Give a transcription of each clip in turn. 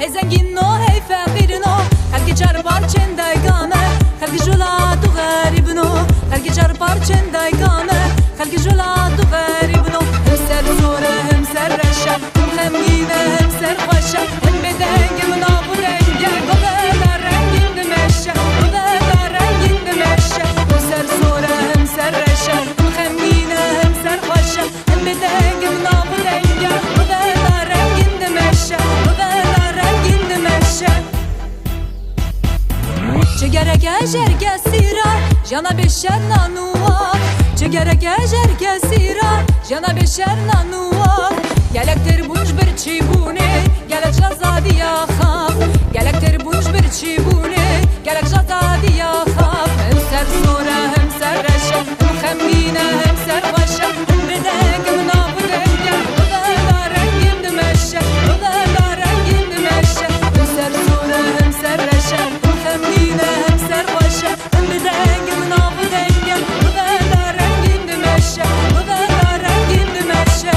زنگین نو هی فقیر نو خلقی چار پارچن دایگانه خلقی جولاد و غریب نو خلقی چار پارچن دایگانه خلقی جولاد و غریب نو هم سر زوره هم سر رشه هم غمگینه هم سر خوشه هم بدنگ منا و رنگه گوه در رنگین دمشه گوه در رنگین دمشه هم سر زوره هم سر رشه هم غمگینه هم سر خوشه هم بدنگ منا و رنگه گوه در رنگین دمشه گوه در رنگین دمشه چه گرک جرگ سیرا جانا بشر نانوا چه گرک جرگ سیرا جانا بشر نانوا گلک تر بونج بر چی بونه گلک جزادی یا خاف گلک تر بونج بر چی بونه گلک جزادی یا خاف هم سر زوره هم سر رشه هم خمینه هم سر خوشه هم بدنگ منا و دنگه گوه در رنگین دمشه گوه در رنگین دمشه هم سر زوره هم سر رشه هم خمینه هم سر خوشه هم بدنگ منا و دنگه گوه در رنگین دمشه گوه در رنگین دمشه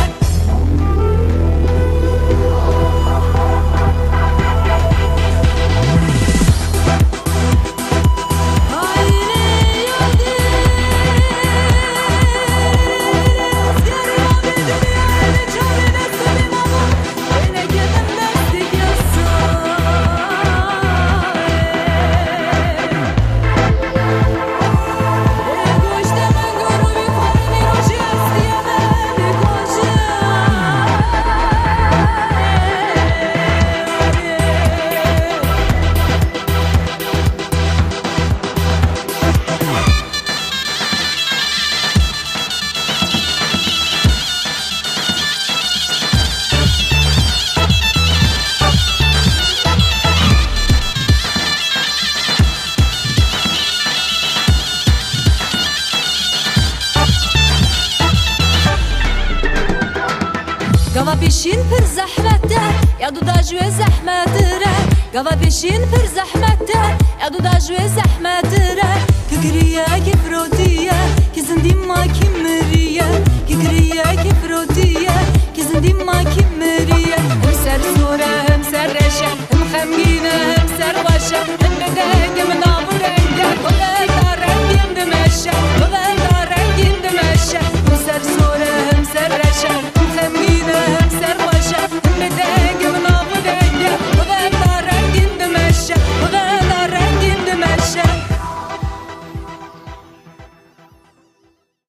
گاوا پیشین پر زحمته یادو دا جوی زحمت ره گاوا پیشین پر زحمته یادو دا جوی زحمت ره که گریه که فرودیه که زندی ما